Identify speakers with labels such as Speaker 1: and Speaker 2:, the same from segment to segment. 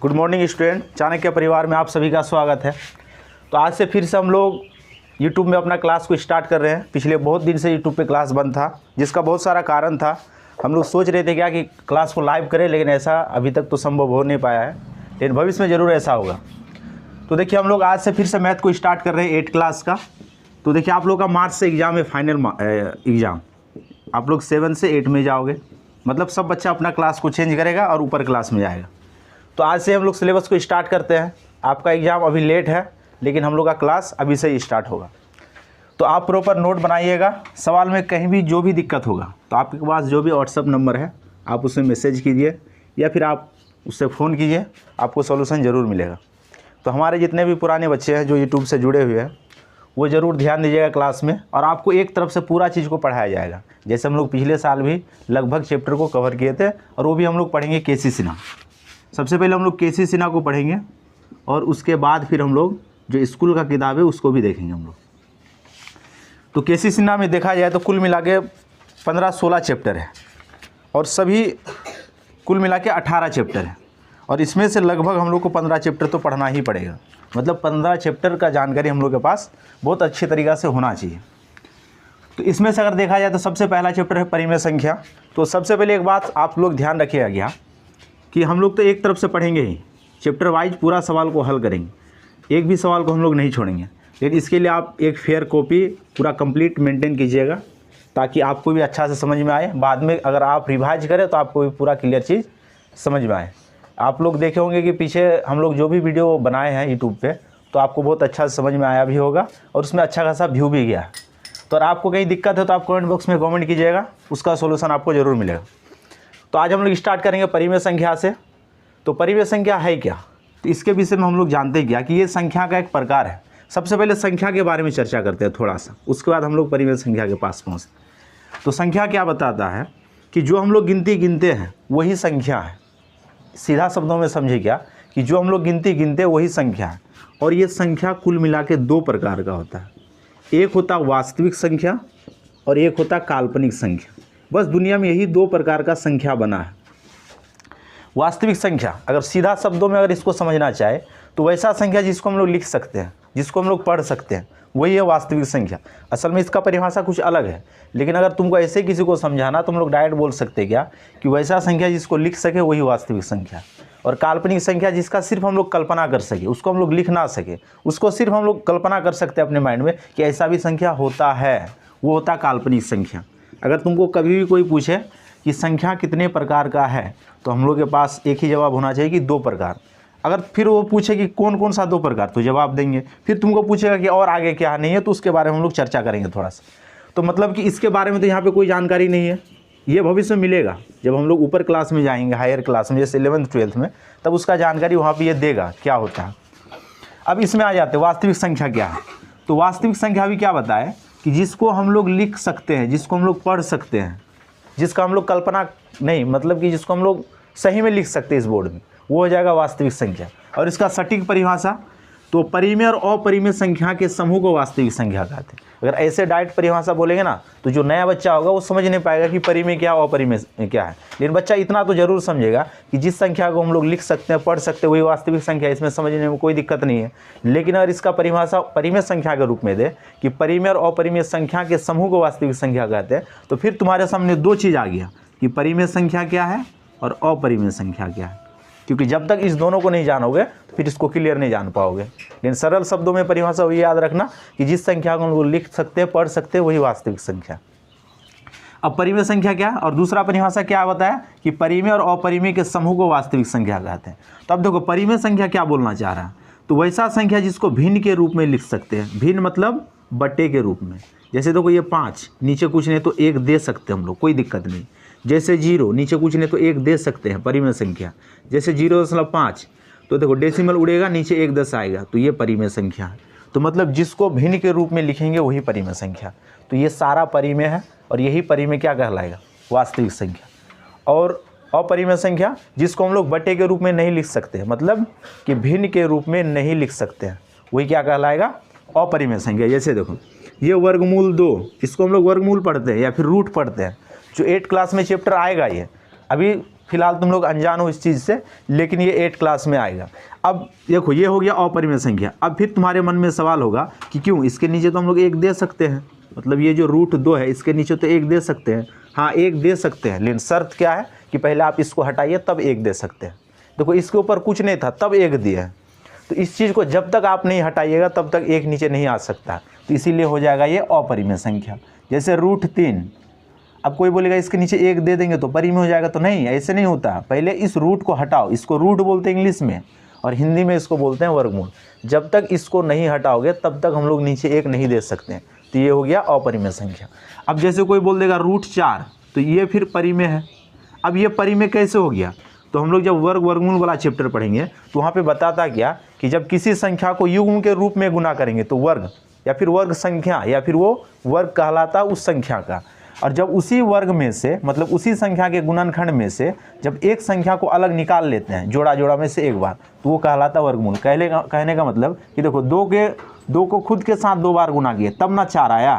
Speaker 1: Good morning student, Chanakya परिवार में आप सभी का स्वागत है। तो आज से फिर से हम लोग यूट्यूब में अपना क्लास को स्टार्ट कर रहे हैं। पिछले बहुत दिन से यूट्यूब पे क्लास बंद था, जिसका बहुत सारा कारण था। हम लोग सोच रहे थे क्या कि क्लास को लाइव करें, लेकिन ऐसा अभी तक तो संभव हो नहीं पाया है, लेकिन भविष्य में ज़रूर ऐसा होगा। तो देखिए, हम लोग आज से फिर से मैथ को स्टार्ट कर रहे हैं 8 क्लास का। तो देखिए, आप लोग का मार्च से एग्ज़ाम है, फाइनल एग्ज़ाम। आप लोग 7 से 8 में जाओगे, मतलब सब बच्चा अपना क्लास को चेंज करेगा और ऊपर क्लास में जाएगा। तो आज से हम लोग सिलेबस को स्टार्ट करते हैं। आपका एग्ज़ाम अभी लेट है, लेकिन हम लोग का क्लास अभी से ही स्टार्ट होगा। तो आप प्रॉपर नोट बनाइएगा। सवाल में कहीं भी जो भी दिक्कत होगा तो आपके पास जो भी व्हाट्सअप नंबर है आप उसमें मैसेज कीजिए या फिर आप उससे फ़ोन कीजिए, आपको सॉल्यूशन ज़रूर मिलेगा। तो हमारे जितने भी पुराने बच्चे हैं जो यूट्यूब से जुड़े हुए हैं वो ज़रूर ध्यान दीजिएगा क्लास में, और आपको एक तरफ से पूरा चीज़ को पढ़ाया जाएगा। जैसे हम लोग पिछले साल भी लगभग चैप्टर को कवर किए थे, और वो भी हम लोग पढ़ेंगे केसी सिन्हा। सबसे पहले हम लोग केसी सिन्हा को पढ़ेंगे और उसके बाद फिर हम लोग जो स्कूल का किताब है उसको भी देखेंगे हम लोग। तो केसी सिन्हा में देखा जाए तो कुल मिला के 15-16 चैप्टर है, और सभी कुल मिला के 18 चैप्टर है, और इसमें से लगभग हम लोग को 15 चैप्टर तो पढ़ना ही पड़ेगा। मतलब 15 चैप्टर का जानकारी हम लोग के पास बहुत अच्छे तरीक़ा से होना चाहिए। तो इसमें से अगर देखा जाए तो सबसे पहला चैप्टर है परिमेय संख्या। तो सबसे पहले एक बात आप लोग ध्यान रखिएगा क्या कि हम लोग तो एक तरफ से पढ़ेंगे ही, चैप्टर वाइज पूरा सवाल को हल करेंगे, एक भी सवाल को हम लोग नहीं छोड़ेंगे। लेकिन इसके लिए आप एक फेयर कॉपी पूरा कंप्लीट मेंटेन कीजिएगा, ताकि आपको भी अच्छा से समझ में आए। बाद में अगर आप रिवाइज करें तो आपको भी पूरा क्लियर चीज़ समझ में आए। आप लोग देखे होंगे कि पीछे हम लोग जो भी वीडियो बनाए हैं यूट्यूब पे, तो आपको बहुत अच्छा से समझ में आया भी होगा, और उसमें अच्छा खासा व्यू भी गया। तो अगर आपको कहीं दिक्कत है तो आप कमेंट बॉक्स में कमेंट कीजिएगा, उसका सोल्यूशन आपको ज़रूर मिलेगा। तो आज हम लोग स्टार्ट करेंगे परिमेय संख्या से। तो परिमेय संख्या है क्या, तो इसके विषय में हम लोग जानते हैं क्या कि ये संख्या का एक प्रकार है। सबसे पहले संख्या के बारे में चर्चा करते हैं थोड़ा सा, उसके बाद हम लोग परिमेय संख्या के पास पहुँचते। तो संख्या क्या बताता है कि जो हम लोग गिनती गिनते हैं वही संख्या है। सीधा शब्दों में समझे क्या कि जो हम लोग गिनती गिनते हैं वही संख्या है, और ये संख्या कुल मिला के 2 प्रकार का होता है। एक होता वास्तविक संख्या और एक होता काल्पनिक संख्या। बस दुनिया में यही 2 प्रकार का संख्या बना है। वास्तविक संख्या, अगर सीधा शब्दों में अगर इसको समझना चाहे तो वैसा संख्या जिसको हम लोग लिख सकते हैं, जिसको हम लोग पढ़ सकते हैं, वही है वास्तविक संख्या। असल में इसका परिभाषा कुछ अलग है, लेकिन अगर तुमको ऐसे किसी को समझाना तो हम लोग डायरेक्ट बोल सकते हैं क्या कि वैसा संख्या जिसको लिख सके वही वास्तविक संख्या। और काल्पनिक संख्या जिसका सिर्फ हम लोग कल्पना कर सके, उसको हम लोग लिख ना सके, उसको सिर्फ हम लोग कल्पना कर सकते हैं अपने माइंड में कि ऐसा भी संख्या होता है, वो होता काल्पनिक संख्या। अगर तुमको कभी भी कोई पूछे कि संख्या कितने प्रकार का है, तो हम लोग के पास एक ही जवाब होना चाहिए कि 2 प्रकार। अगर फिर वो पूछे कि कौन कौन सा 2 प्रकार, तो जवाब देंगे। फिर तुमको पूछेगा कि और आगे क्या नहीं है, तो उसके बारे में हम लोग चर्चा करेंगे थोड़ा सा। तो मतलब कि इसके बारे में तो यहाँ पे कोई जानकारी नहीं है, ये भविष्य में मिलेगा जब हम लोग ऊपर क्लास में जाएंगे, हायर क्लास में, जैसे 11th 12th में, तब उसका जानकारी वहाँ पे ये देगा क्या होता है। अब इसमें आ जाते हैं वास्तविक संख्या क्या है। तो वास्तविक संख्या भी क्या बताए कि जिसको हम लोग लिख सकते हैं, जिसको हम लोग पढ़ सकते हैं, जिसका हम लोग कल्पना नहीं, मतलब कि जिसको हम लोग सही में लिख सकते हैं इस बोर्ड में, वो हो जाएगा वास्तविक संख्या। और इसका सटीक परिभाषा, तो परिमेय और अपरिमेय संख्या के समूह को वास्तविक संख्या कहते हैं। अगर ऐसे डायरेक्ट परिभाषा बोलेंगे ना तो जो नया बच्चा होगा वो समझ नहीं पाएगा कि परिमेय क्या और अपरिमेय क्या है। लेकिन बच्चा इतना तो जरूर समझेगा कि जिस संख्या को हम लोग लिख सकते हैं, पढ़ सकते हैं, वही वास्तविक संख्या है। इसमें समझने में कोई दिक्कत नहीं है। लेकिन अगर इसका परिभाषा परिमेय संख्या के रूप में दे कि परिमेय और अपरिमेय संख्या के समूह को वास्तविक संख्या कहते हैं, तो फिर तुम्हारे सामने 2 चीज़ आ गया कि परिमेय संख्या क्या है और अपरिमेय संख्या क्या है। क्योंकि जब तक इस दोनों को नहीं जानोगे तो फिर इसको क्लियर नहीं जान पाओगे। लेकिन सरल शब्दों में परिभाषा वही याद रखना कि जिस संख्या को हम लोग लिख सकते हैं, पढ़ सकते हैं, वही वास्तविक संख्या। अब परिमेय संख्या क्या, और दूसरा परिभाषा क्या बताया कि परिमेय और अपरिमेय के समूह को वास्तविक संख्या कहते हैं। तो अब देखो परिमेय संख्या क्या बोलना चाह रहा है, तो वैसा संख्या जिसको भिन्न के रूप में लिख सकते हैं। भिन्न मतलब बट्टे के रूप में। जैसे देखो ये 5, नीचे कुछ नहीं तो 1 दे सकते हम लोग, कोई दिक्कत नहीं। जैसे 0, नीचे कुछ नहीं तो 1 दे सकते हैं, परिमेय संख्या। जैसे 0.5, तो देखो डेसिमल उड़ेगा, नीचे 1 10 आएगा, तो ये परिमेय संख्या है। तो मतलब जिसको भिन्न के रूप में लिखेंगे वही परिमेय संख्या। तो ये सारा परिमेय है, और यही परिमेय क्या कहलाएगा, वास्तविक संख्या। और अपरिमेय संख्या जिसको हम लोग बट्टे के रूप में नहीं लिख सकते, मतलब कि भिन्न के रूप में नहीं लिख सकते हैं, वही क्या कहलाएगा, अपरिमेय संख्या। जैसे देखो ये वर्गमूल 2, इसको हम लोग वर्गमूल पढ़ते हैं या फिर रूट पढ़ते हैं। जो 8 क्लास में चैप्टर आएगा, ये अभी फिलहाल तुम लोग अनजान हो इस चीज़ से, लेकिन ये 8 क्लास में आएगा। अब देखो ये हो गया अपरिमेय संख्या। अब फिर तुम्हारे मन में सवाल होगा कि क्यों, इसके नीचे तो हम लोग 1 दे सकते हैं, मतलब ये जो √2 है इसके नीचे तो 1 दे सकते हैं। हाँ 1 दे सकते हैं, लेकिन शर्त क्या है कि पहले आप इसको हटाइए तब 1 दे सकते हैं। देखो इसके ऊपर कुछ नहीं था तब 1 दिए हैं, तो इस चीज़ को जब तक आप नहीं हटाइएगा तब तक 1 नीचे नहीं आ सकता, तो इसीलिए हो जाएगा ये अपरिमेय संख्या। जैसे √3, अब कोई बोलेगा इसके नीचे 1 दे देंगे तो परिमेय हो जाएगा, तो नहीं, ऐसे नहीं होता। पहले इस रूट को हटाओ, इसको रूट बोलते हैं इंग्लिश में और हिंदी में इसको बोलते हैं वर्गमूल। जब तक इसको नहीं हटाओगे तब तक हम लोग नीचे 1 नहीं दे सकते हैं, तो ये हो गया अपरिमेय संख्या। अब जैसे कोई बोल देगा √4, तो ये फिर परिमेय है। अब ये परिमेय कैसे हो गया, तो हम लोग जब वर्गमूल वाला चैप्टर पढ़ेंगे तो वहाँ पे बताता क्या कि जब किसी संख्या को युग्म के रूप में गुना करेंगे तो वर्ग या फिर वर्ग संख्या या फिर वो वर्ग कहलाता उस संख्या का, और जब उसी वर्ग में से मतलब उसी संख्या के गुणनखंड में से जब एक संख्या को अलग निकाल लेते हैं जोड़ा जोड़ा में से एक बार, तो वो कहलाता वर्गमूल। कहने का मतलब कि देखो 2 को खुद के साथ 2 बार गुना किए तब ना 4 आया,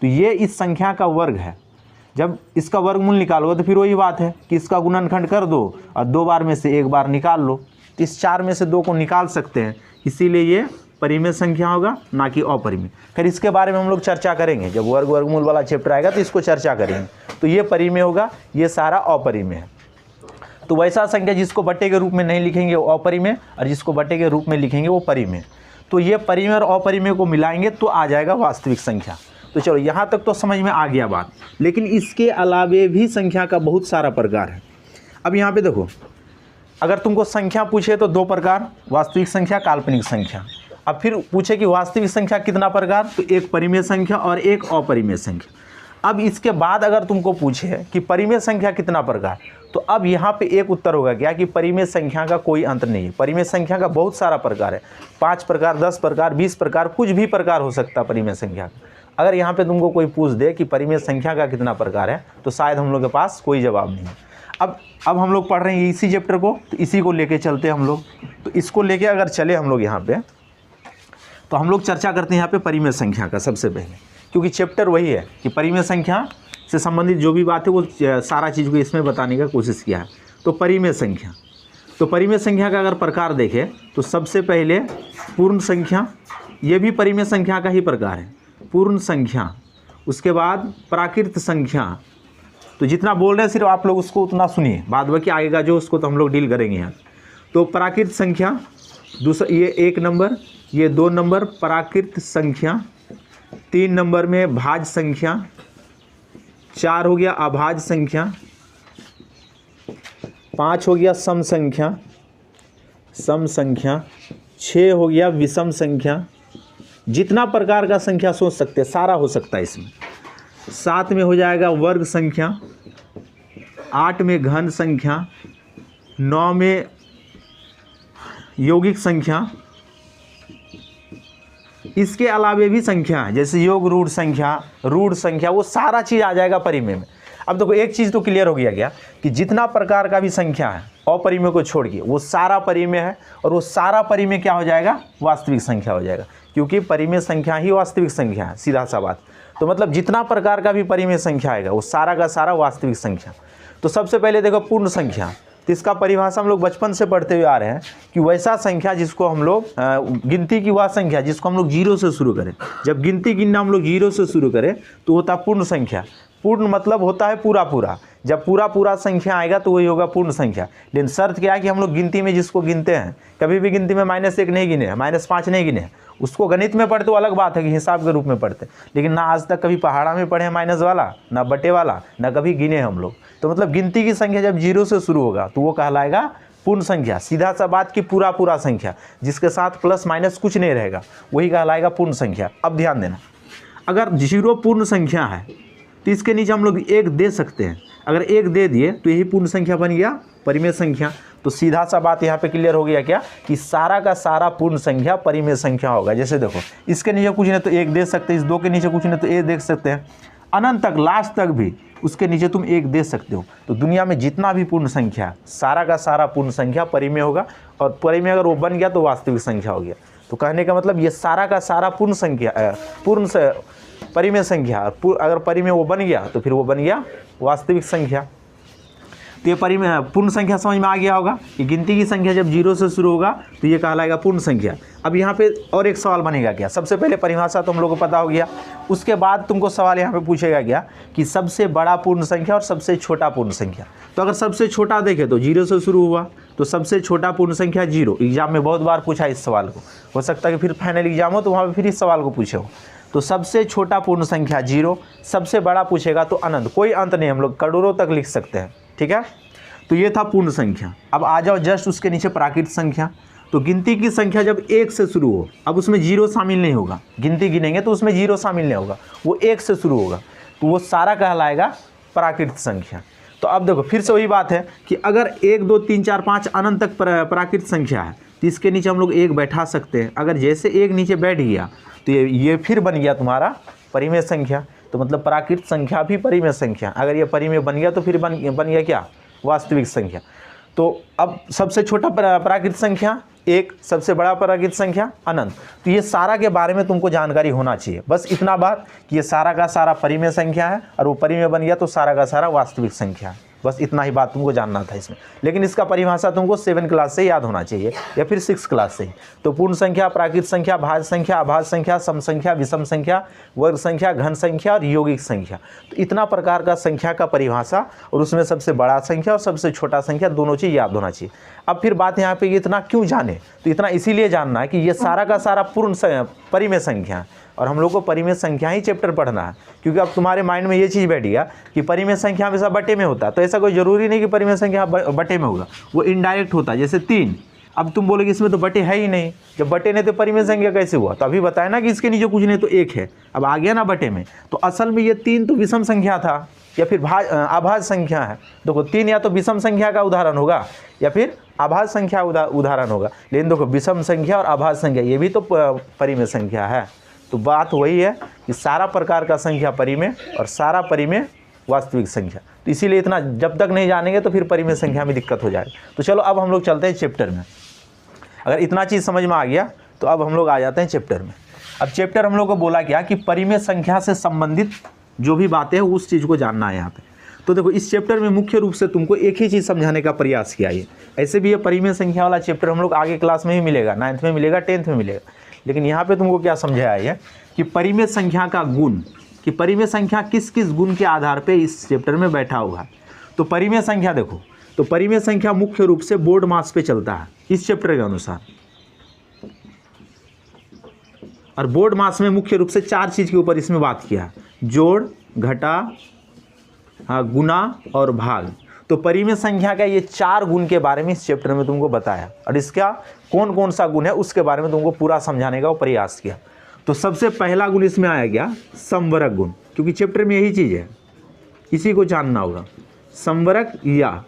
Speaker 1: तो ये इस संख्या का वर्ग है। जब इसका वर्गमूल निकालोगे तो फिर वही बात है कि इसका गुणनखंड कर दो और 2 बार में से 1 बार निकाल लो, तो इस 4 में से 2 को निकाल सकते हैं, इसीलिए ये परिमेय संख्या होगा ना कि अपरिमेय। फिर इसके बारे में हम लोग चर्चा करेंगे, जब वर्गमूल वाला चैप्टर आएगा तो इसको चर्चा करेंगे। तो ये परिमेय होगा, ये सारा अपरिमेय है। तो वैसा संख्या जिसको बट्टे के रूप में नहीं लिखेंगे वो अपरिमेय, और जिसको बट्टे के रूप में लिखेंगे वो परिमेय। तो ये परिमेय और अपरिमेय को मिलाएंगे तो आ जाएगा वास्तविक संख्या। तो चलो यहाँ तक तो समझ में आ गया बात, लेकिन इसके अलावे भी संख्या का बहुत सारा प्रकार है। अब यहाँ पे देखो, अगर तुमको संख्या पूछे तो 2 प्रकार, वास्तविक संख्या, काल्पनिक संख्या। अब फिर पूछे कि वास्तविक संख्या कितना प्रकार, तो एक परिमेय संख्या और एक अपरिमेय संख्या। अब इसके बाद अगर तुमको पूछे कि परिमेय संख्या कितना प्रकार, तो अब यहाँ पे एक उत्तर होगा क्या कि परिमेय संख्या का कोई अंत नहीं है। परिमेय संख्या का बहुत सारा प्रकार है, 5 प्रकार, 10 प्रकार, 20 प्रकार, कुछ भी प्रकार हो सकता है परिमेय संख्या का। अगर यहाँ पे तुमको कोई पूछ दे कि परिमेय संख्या का कितना प्रकार है, तो शायद हम लोग के पास कोई जवाब नहीं है। अब हम लोग पढ़ रहे हैं इसी चैप्टर को, तो इसी को लेके चलते हैं हम लोग। तो इसको लेके अगर चले हम लोग यहाँ पे, तो हम लोग चर्चा करते हैं यहाँ पे परिमेय संख्या का सबसे पहले, क्योंकि चैप्टर वही है कि परिमेय संख्या से संबंधित जो भी बात है वो सारा चीज़ को इसमें बताने का कोशिश किया है। तो परिमेय संख्या, तो परिमेय संख्या का अगर प्रकार देखें तो सबसे पहले पूर्ण संख्या, ये भी परिमेय संख्या का ही प्रकार है, पूर्ण संख्या। उसके बाद प्राकृत संख्या, तो जितना बोल रहे हैं सिर्फ आप लोग उसको उतना सुनिए, बाद बाकी आएगा जो उसको तो हम लोग डील करेंगे यहाँ। तो प्राकृत संख्या दूसरा, ये 1 नंबर, ये 2 नंबर प्राकृत संख्या, 3 नंबर में भाज्य संख्या, 4 हो गया अभाज्य संख्या, 5 हो गया सम संख्या, 6 हो गया विषम संख्या। जितना प्रकार का संख्या सोच सकते हैं सारा हो सकता है इसमें। 7 में हो जाएगा वर्ग संख्या, 8 में घन संख्या, 9 में यौगिक संख्या। इसके अलावे भी संख्या है, जैसे योग रूढ़ संख्या, वो सारा चीज़ आ जाएगा परिमेय में। अब देखो एक चीज़ तो क्लियर हो गया क्या कि जितना प्रकार का भी संख्या है अपरिमेय को छोड़ के वो सारा परिमेय है, और वो सारा परिमेय क्या हो जाएगा, वास्तविक संख्या हो जाएगा, क्योंकि परिमेय संख्या ही वास्तविक संख्या है, सीधा सा बात। तो मतलब जितना प्रकार का भी परिमेय संख्या आएगा वो सारा का सारा वास्तविक संख्या। तो सबसे पहले देखो पूर्ण संख्या, तो इसका परिभाषा हम लोग बचपन से पढ़ते हुए आ रहे हैं कि वैसा संख्या जिसको हम लोग गिनती की वह संख्या जिसको हम लोग 0 से शुरू करें। जब गिनती गिनना हम लोग 0 से शुरू करें तो होता पूर्ण संख्या। पूर्ण मतलब होता है पूरा, जब पूरा संख्या आएगा तो वही होगा पूर्ण संख्या। लेकिन शर्त क्या है कि हम लोग गिनती में जिसको गिनते हैं, कभी भी गिनती में -1 नहीं गिने, -5 नहीं गिने, उसको गणित में पढ़ते तो अलग बात है कि हिसाब के रूप में पढ़ते, लेकिन ना आज तक कभी पहाड़ा में पढ़े माइनस वाला, ना बटे वाला, ना कभी गिने हम लोग। तो मतलब गिनती की संख्या जब 0 से शुरू होगा तो वो कहलाएगा पूर्ण संख्या। सीधा सा बात कि पूरा संख्या जिसके साथ प्लस माइनस कुछ नहीं रहेगा वही कहलाएगा पूर्ण संख्या। अब ध्यान देना, अगर 0 पूर्ण संख्या है तो इसके नीचे हम लोग 1 दे सकते हैं। अगर 1 दे दिए तो यही पूर्ण संख्या बन गया, परिमेय संख्या। तो सीधा सा बात यहाँ पे क्लियर हो गया क्या कि सारा का सारा पूर्ण संख्या परिमेय संख्या होगा। जैसे देखो इसके नीचे कुछ नहीं तो 1 दे सकते हैं, इस 2 के नीचे कुछ नहीं तो 1 दे सकते हैं, अनंत तक लास्ट तक भी उसके नीचे तुम 1 दे सकते हो। तो दुनिया में जितना भी पूर्ण संख्या है सारा का सारा पूर्ण संख्या परिमेय होगा, और परिमेय अगर वो बन गया तो वास्तविक संख्या हो गया। तो कहने का मतलब ये सारा का सारा पूर्ण संख्या पूर्ण से परिमेय संख्या, अगर परिमेय वो बन गया तो फिर वो बन गया वास्तविक संख्या। तो ये परिमेय पूर्ण संख्या समझ में आ गया होगा कि गिनती की संख्या जब 0 से शुरू होगा तो ये कहलाएगा पूर्ण संख्या। अब यहाँ पे और एक सवाल बनेगा क्या, सबसे पहले परिभाषा तो हम लोग को पता हो गया, उसके बाद तुमको सवाल यहाँ पे पूछेगा क्या कि सबसे बड़ा पूर्ण संख्या और सबसे छोटा पूर्ण संख्या। तो अगर सबसे छोटा देखें तो 0 से शुरू हुआ, तो सबसे छोटा पूर्ण संख्या 0। एग्जाम में बहुत बार पूछा इस सवाल को, हो सकता है कि फिर फाइनल एग्जाम हो तो वहाँ पर फिर इस सवाल को पूछे हो। तो सबसे छोटा पूर्ण संख्या 0, सबसे बड़ा पूछेगा तो अनंत, कोई अंत नहीं, हम लोग करोड़ों तक लिख सकते हैं, ठीक है। तो ये था पूर्ण संख्या। अब आ जाओ जस्ट उसके नीचे प्राकृत संख्या। तो गिनती की संख्या जब 1 से शुरू हो, अब उसमें 0 शामिल नहीं होगा, गिनती गिनेंगे तो उसमें 0 शामिल नहीं होगा, वो 1 से शुरू होगा, तो वो सारा कहलाएगा प्राकृत संख्या। तो अब देखो फिर से वही बात है कि अगर 1 2 3 4 5 अनंत तक प्राकृत संख्या है तो इसके नीचे हम लोग 1 बैठा सकते हैं। अगर जैसे 1 नीचे बैठ गया तो ये फिर बन गया तुम्हारा परिमेय संख्या। तो मतलब प्राकृत संख्या भी परिमेय संख्या, अगर ये परिमेय बन गया तो फिर बन गया क्या, वास्तविक संख्या। तो अब सबसे छोटा प्राकृत संख्या 1, सबसे बड़ा प्राकृत संख्या अनंत। तो ये सारा के बारे में तुमको जानकारी होना चाहिए, बस इतना बात कि ये सारा का सारा परिमेय संख्या है और वो परिमेय बन गया तो सारा का सारा वास्तविक संख्या है, बस इतना ही बात तुमको जानना था इसमें। लेकिन इसका परिभाषा तुमको 7 क्लास से याद होना चाहिए या फिर 6 क्लास से। तो पूर्ण संख्या, प्राकृत संख्या, भाज्य संख्या, अभाज्य संख्या, सम संख्या, विषम संख्या, वर्ग संख्या, घन संख्या और यौगिक संख्या, तो इतना प्रकार का संख्या का परिभाषा, और उसमें सबसे बड़ा संख्या और सबसे छोटा संख्या दोनों चीज़ याद होना चाहिए। अब फिर बात यहाँ पे इतना क्यों जाने, तो इतना इसीलिए जानना है कि ये सारा का सारा पूर्ण परिमेय संख्या है और हम लोग को परिमेय संख्या ही चैप्टर पढ़ना है। क्योंकि अब तुम्हारे माइंड में ये चीज़ बैठ गया कि परिमेय संख्या हमेशा बटे में होता है, तो ऐसा कोई ज़रूरी नहीं कि परिमेय संख्या बटे में होगा, वो इनडायरेक्ट होता है। जैसे 3, अब तुम बोलोगे इसमें तो बटे है ही नहीं, जब बटे नहीं तो परिमेय संख्या कैसे हुआ, तो अभी बताया ना कि इसके नीचे कुछ नहीं तो 1 है, अब आ गया ना बटे में। तो असल में ये 3 तो विषम संख्या था या फिर अभाज्य संख्या है। देखो 3 या तो विषम संख्या का उदाहरण होगा या फिर अभाज्य संख्या उदाहरण होगा, लेकिन देखो विषम संख्या और अभाज्य संख्या ये भी तो परिमेय संख्या है। तो बात वही है कि सारा प्रकार का संख्या परिमेय और सारा परिमेय वास्तविक संख्या। तो इसीलिए इतना जब तक नहीं जानेंगे तो फिर परिमेय संख्या में दिक्कत हो जाएगी। तो चलो अब हम लोग चलते हैं चैप्टर में। अगर इतना चीज़ समझ में आ गया तो अब हम लोग आ जाते हैं चैप्टर में। अब चैप्टर हम लोग को बोला क्या कि परिमेय संख्या से संबंधित जो भी बातें हैं उस चीज़ को जानना है यहाँ पे। तो देखो इस चैप्टर में मुख्य रूप से तुमको एक ही चीज़ समझाने का प्रयास किया है। ऐसे भी ये परिमेय संख्या वाला चैप्टर हम लोग आगे क्लास में ही मिलेगा, 9th में मिलेगा, 10th में मिलेगा, लेकिन यहाँ पे तुमको क्या समझाया है कि परिमेय संख्या का गुण, कि परिमेय संख्या किस किस गुण के आधार पे इस चैप्टर में बैठा हुआ है। तो परिमेय संख्या देखो, तो परिमेय संख्या मुख्य रूप से बोर्ड मास पे चलता है इस चैप्टर के अनुसार, और बोर्ड मास में मुख्य रूप से 4 चीज़ के ऊपर इसमें बात किया, जोड़, घटा, गुना और भाग। तो परिमेय संख्या का ये 4 गुण के बारे में इस चैप्टर में तुमको बताया, और इसका कौन कौन सा गुण है उसके बारे में तुमको पूरा समझाने का प्रयास किया। तो सबसे पहला गुण इसमें आया गया समवरक गुण, क्योंकि चैप्टर में यही चीज़ है, इसी को जानना होगा। समवरक, या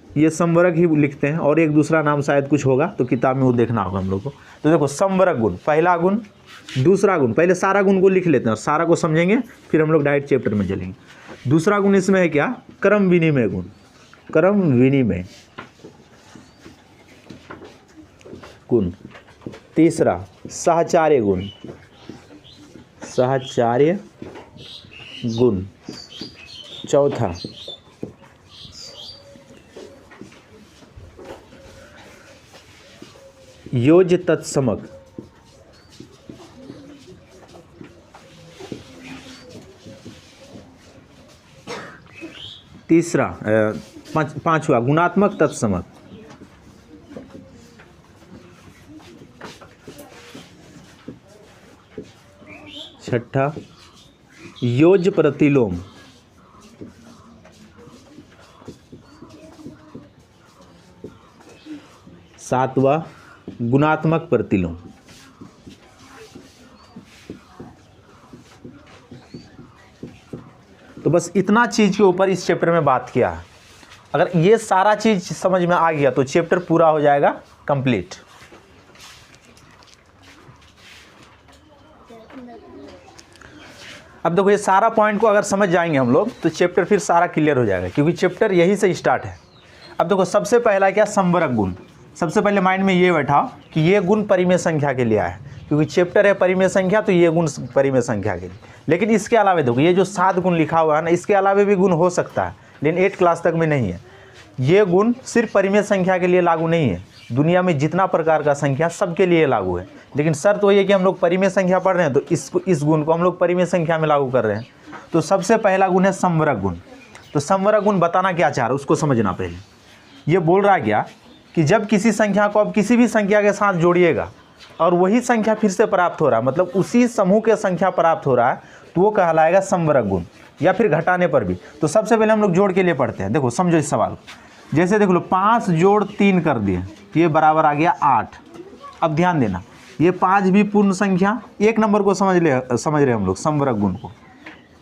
Speaker 1: ये समवरक ही लिखते हैं और एक दूसरा नाम शायद कुछ होगा, तो किताब में वो देखना होगा हम लोग को। तो देखो समवरक गुण पहला गुण, दूसरा गुण, पहले सारा गुण को लिख लेते हैं और सारा को समझेंगे, फिर हम लोग डायरेक्ट चैप्टर में चलेंगे। दूसरा गुण इसमें है क्या, क्रम विनिमय गुण, क्रम विनिमय गुण। तीसरा साहचर्य गुण, साहचर्य गुण। चौथा योज्य तत्समक। तीसरा पांचवा गुणात्मक तत्समक। छठा योज्य प्रतिलोम। सातवां गुणात्मक प्रतिलोम। तो बस इतना चीज के ऊपर इस चैप्टर में बात किया है। अगर ये सारा चीज समझ में आ गया तो चैप्टर पूरा हो जाएगा कंप्लीट। अब देखो ये सारा पॉइंट को अगर समझ जाएंगे हम लोग तो चैप्टर फिर सारा क्लियर हो जाएगा, क्योंकि चैप्टर यही से स्टार्ट है। अब देखो सबसे पहला क्या, समवरक गुण। सबसे पहले माइंड में ये बैठा कि ये गुण परिमेय संख्या के लिए आया है, क्योंकि चैप्टर है परिमेय संख्या, तो ये गुण परिमेय संख्या के लिए। लेकिन इसके अलावा देखो ये जो 7 गुण लिखा हुआ है ना, इसके अलावा भी गुण हो सकता है, लेकिन 8 क्लास तक में नहीं है। ये गुण सिर्फ परिमेय संख्या के लिए लागू नहीं है, दुनिया में जितना प्रकार का संख्या सबके लिए लागू है। लेकिन शर्त वही है कि हम लोग परिमेय संख्या पढ़ रहे हैं, तो इस गुण को हम लोग परिमेय संख्या में लागू कर रहे हैं। तो सबसे पहला गुण है समवरक गुण। तो समवरक गुण बताना क्या चाह रहा है उसको समझना। पहले ये बोल रहा है क्या कि जब किसी संख्या को आप किसी भी संख्या के साथ जोड़िएगा और वही संख्या फिर से प्राप्त हो रहा है, मतलब उसी समूह के संख्या प्राप्त हो रहा है, तो वो कहलाएगा समवरक गुण। या फिर घटाने पर भी। तो सबसे पहले हम लोग जोड़ के लिए पढ़ते हैं। देखो समझो इस सवाल को। जैसे देख लो 5 जोड़ 3 कर दिए, तो ये बराबर आ गया 8। अब ध्यान देना, ये 5 भी पूर्ण संख्या, एक नंबर को समझ रहे हम लोग समवरक गुण को,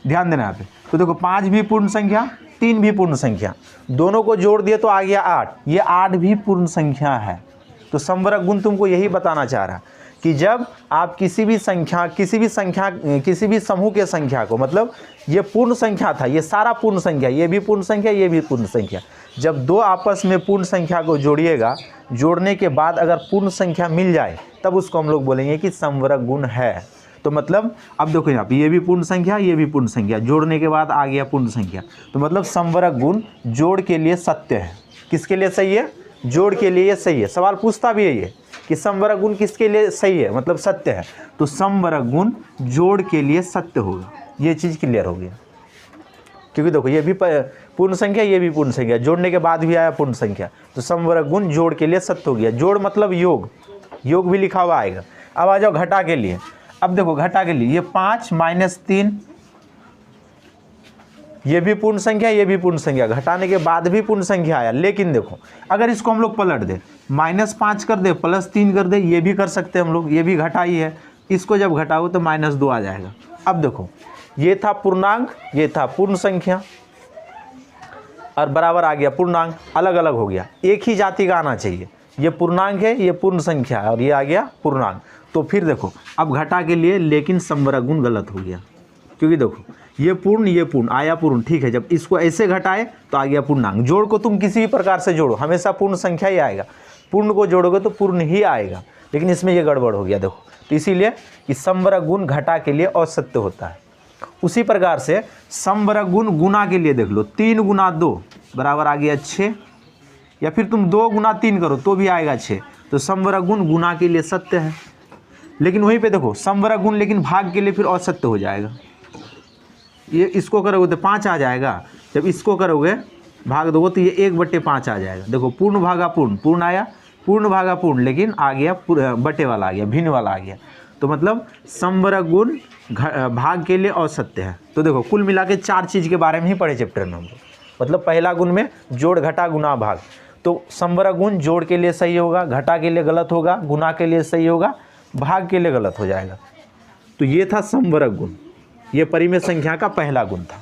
Speaker 1: ध्यान देना यहाँ पे। तो देखो 5 भी पूर्ण संख्या, 3 भी पूर्ण संख्या, दोनों को जोड़ दिए तो आ गया 8। ये 8 भी पूर्ण संख्या है। तो समवरक गुण तुमको यही बताना चाह रहा है कि जब आप किसी भी समूह के संख्या को, मतलब ये पूर्ण संख्या था, ये सारा पूर्ण संख्या, ये भी पूर्ण संख्या, ये भी पूर्ण संख्या, जब दो आपस में पूर्ण संख्या को जोड़िएगा, जोड़ने के बाद अगर पूर्ण संख्या मिल जाए तब उसको हम लोग बोलेंगे कि समवरक गुण है। तो मतलब अब देखो यहाँ पे ये भी पूर्ण संख्या, ये भी पूर्ण संख्या, जोड़ने के बाद आ गया पूर्ण संख्या। तो मतलब समवरक गुण जोड़ के लिए सत्य है। किसके लिए सही है? जोड़ के लिए सही है। सवाल पूछता भी है ये कि समवरक गुण किसके लिए सही है, मतलब सत्य है। तो समवरक गुण जोड़ के लिए सत्य होगा। ये चीज़ क्लियर हो गया, क्योंकि देखो ये भी पूर्ण संख्या, ये भी पूर्ण संख्या, जोड़ने के बाद भी आया पूर्ण संख्या, तो समवरक गुण जोड़ के लिए सत्य हो गया। जोड़ मतलब योग, योग भी लिखा हुआ आएगा। अब आ जाओ घटा के लिए। अब देखो घटा के लिए ये 5 - 3, ये भी पूर्ण संख्या, ये भी पूर्ण संख्या, घटाने के बाद भी पूर्ण संख्या आया। लेकिन देखो अगर इसको हम लोग पलट दें, -5 कर दे, +3 कर दे, ये भी कर सकते हैं हम लोग, ये भी घटा ही है। इसको जब घटाओ तो -2 आ जाएगा। अब देखो ये था पूर्णांक, ये था पूर्ण संख्या, और बराबर आ गया पूर्णांक, अलग अलग हो गया। एक ही जाति का आना चाहिए। ये पूर्णांक है, ये पूर्ण संख्या है, और ये आ गया पूर्णांक। तो फिर देखो अब घटा के लिए, लेकिन समवरक गुण गलत हो गया, क्योंकि देखो ये पूर्ण आया पूर्ण, ठीक है। जब इसको ऐसे घटाए तो आ गया पूर्णांक। जोड़ को तुम किसी भी प्रकार से जोड़ो, हमेशा पूर्ण संख्या ही आएगा। पूर्ण को जोड़ोगे तो पूर्ण ही आएगा, लेकिन इसमें ये गड़बड़ हो गया। देखो तो इसीलिए कि समवरक गुण घटा के लिए असत्य होता है। उसी प्रकार से समवरक गुण गुणा के लिए देख लो, 3 × 2 बराबर आ गया 6, या फिर तुम 2 × 3 करो तो भी आएगा 6। तो समवरक गुण गुणा के लिए सत्य है। लेकिन वहीं पे देखो समवरक गुण लेकिन भाग के लिए फिर असत्य हो जाएगा। ये इसको करोगे तो 5 आ जाएगा, जब इसको करोगे भाग दोगे तो ये 1/5 आ जाएगा। देखो पूर्ण भागा पूर्ण, पूर्ण आया, पूर्ण भागा पूर्ण, लेकिन आ गया बटे वाला आ गया, भिन्न वाला आ गया। तो मतलब समवरक गुण भाग के लिए असत्य है। तो देखो कुल मिला के 4 चीज़ के बारे में ही पढ़े चैप्टर में हम लोग। मतलब पहला गुण में जोड़ घटा गुना भाग, तो समवरक गुण जोड़ के लिए सही होगा, घटा के लिए गलत होगा, गुना के लिए सही होगा, भाग के लिए गलत हो जाएगा। तो ये था समवरक गुण, ये परिमेय संख्या का पहला गुण था।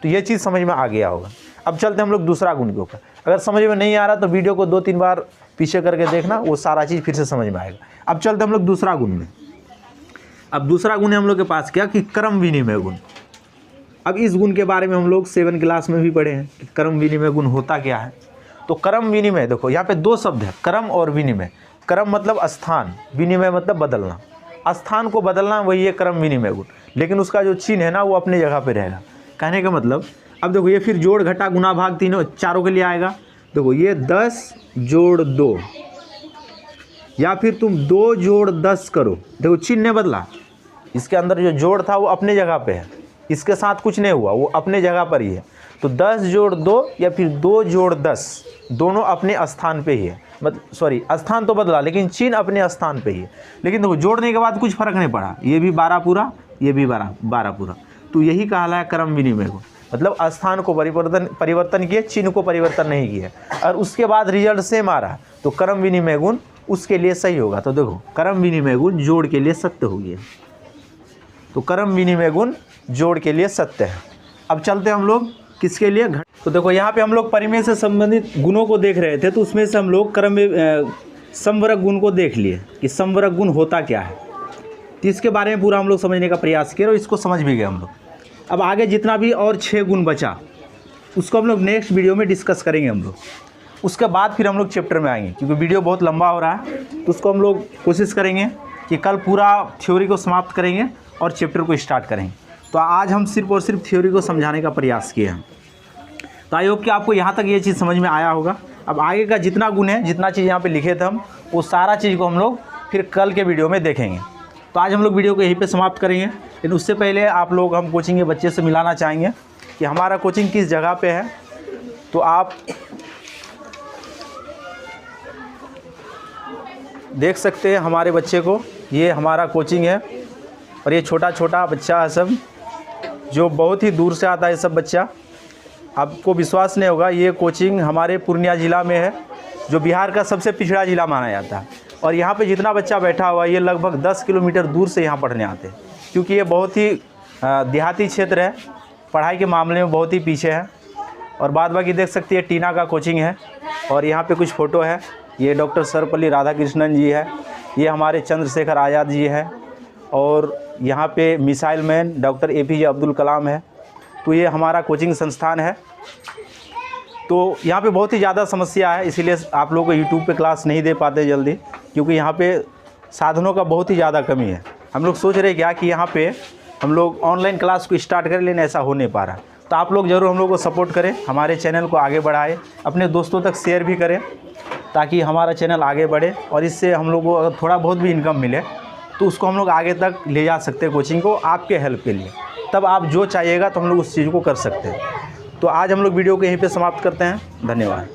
Speaker 1: तो ये चीज़ समझ में आ गया होगा। अब चलते हम लोग दूसरा गुण के ऊपर। अगर समझ में नहीं आ रहा तो वीडियो को 2-3 बार पीछे करके देखना, वो सारा चीज़ फिर से समझ में आएगा। अब चलते हम लोग दूसरा गुण में। अब दूसरा गुण है हम लोग के पास क्या कि क्रम विनिमय गुण। अब इस गुण के बारे में हम लोग 7 क्लास में भी पढ़े हैं कि क्रम विनिमय गुण होता क्या है। तो क्रम विनिमय, देखो यहाँ पे 2 शब्द है, क्रम और विनिमय। क्रम मतलब स्थान, विनिमय मतलब बदलना। स्थान को बदलना वही है क्रम विनिमय गुण, लेकिन उसका जो चिन्ह है ना वो अपनी जगह पे रहेगा। कहने का मतलब अब देखो ये फिर जोड़ घटा गुना भाग चारों के लिए आएगा। देखो ये 10 जोड़ 2, या फिर तुम 2 जोड़ 10 करो। देखो चिन्ह बदला, इसके अंदर जो जोड़ था वो अपने जगह पे है, इसके साथ कुछ नहीं हुआ, वो अपने जगह पर ही है। तो 10 जोड़ 2 या फिर 2 जोड़ 10 दोनों अपने स्थान पे ही है। मतलब सॉरी, स्थान तो बदला लेकिन चिन्ह अपने स्थान पे ही है। लेकिन देखो जोड़ने के बाद कुछ फर्क नहीं पड़ा, ये भी 12 पूरा, ये भी 12 पूरा। तो यही कहलाया क्रम विनिमय गुण। मतलब स्थान को परिवर्तन किए, चिन्ह को परिवर्तन नहीं किए, और उसके बाद रिजल्ट सेम आ रहा, तो क्रम विनिमय गुण उसके लिए सही होगा। तो देखो क्रम विनिमय गुण जोड़ के लिए सत्य हो गया। तो क्रम विनिमय गुण जोड़ के लिए सत्य है। अब चलते हम लोग किसके लिए तो देखो यहाँ पे हम लोग परिमेय से संबंधित गुणों को देख रहे थे, तो उसमें से हम लोग समवरक गुण को देख लिए कि समवरक गुण होता क्या है। तो इसके बारे में पूरा हम लोग समझने का प्रयास किया और इसको समझ भी गए हम लोग। अब आगे जितना भी और 6 गुण बचा उसको हम लोग नेक्स्ट वीडियो में डिस्कस करेंगे हम लोग। उसके बाद फिर हम लोग चैप्टर में आएंगे, क्योंकि वीडियो बहुत लंबा हो रहा है, तो उसको हम लोग कोशिश करेंगे कि कल पूरा थ्योरी को समाप्त करेंगे और चैप्टर को स्टार्ट करेंगे। तो आज हम सिर्फ और सिर्फ थ्योरी को समझाने का प्रयास किए हैं। तो आई होप कि आपको यहाँ तक ये चीज़ समझ में आया होगा। अब आगे का जितना गुण है, जितना चीज़ यहाँ पे लिखे थे हम, वो सारा चीज़ को हम लोग फिर कल के वीडियो में देखेंगे। तो आज हम लोग वीडियो को यहीं पे समाप्त करेंगे, लेकिन उससे पहले आप लोग हम कोचिंग के बच्चे से मिलाना चाहेंगे कि हमारा कोचिंग किस जगह पे है। तो आप देख सकते हैं हमारे बच्चे को, ये हमारा कोचिंग है और ये छोटा छोटा बच्चा है सब, जो बहुत ही दूर से आता है सब बच्चा। आपको विश्वास नहीं होगा, ये कोचिंग हमारे पूर्णिया ज़िला में है, जो बिहार का सबसे पिछड़ा ज़िला माना जाता है। और यहाँ पे जितना बच्चा बैठा हुआ है, ये लगभग 10 किलोमीटर दूर से यहाँ पढ़ने आते हैं, क्योंकि ये बहुत ही देहाती क्षेत्र है, पढ़ाई के मामले में बहुत ही पीछे है। और बाद बाकी देख सकती है टीना का कोचिंग है। और यहाँ पे कुछ फ़ोटो है, ये डॉक्टर सर्वपल्ली राधाकृष्णन जी है, ये हमारे चंद्रशेखर आज़ाद जी है, और यहाँ पे missile man doctor APJ Abdul Kalam है। तो ये हमारा कोचिंग संस्थान है। तो यहाँ पे बहुत ही ज़्यादा समस्या है, इसीलिए आप लोगों को यूट्यूब पे क्लास नहीं दे पाते जल्दी, क्योंकि यहाँ पे साधनों का बहुत ही ज़्यादा कमी है। हम लोग सोच रहे क्या कि यहाँ पे हम लोग ऑनलाइन क्लास को स्टार्ट करें, लेकिन ऐसा हो नहीं पा रहा। तो आप लोग ज़रूर हम लोग को सपोर्ट करें, हमारे चैनल को आगे बढ़ाएं, अपने दोस्तों तक शेयर भी करें, ताकि हमारा चैनल आगे बढ़े और इससे हम लोग को अगर थोड़ा बहुत भी इनकम मिले तो उसको हम लोग आगे तक ले जा सकते हैं कोचिंग को, आपके हेल्प के लिए। तब आप जो चाहिएगा तो हम लोग उस चीज़ को कर सकते हैं। तो आज हम लोग वीडियो को यहीं पे समाप्त करते हैं। धन्यवाद।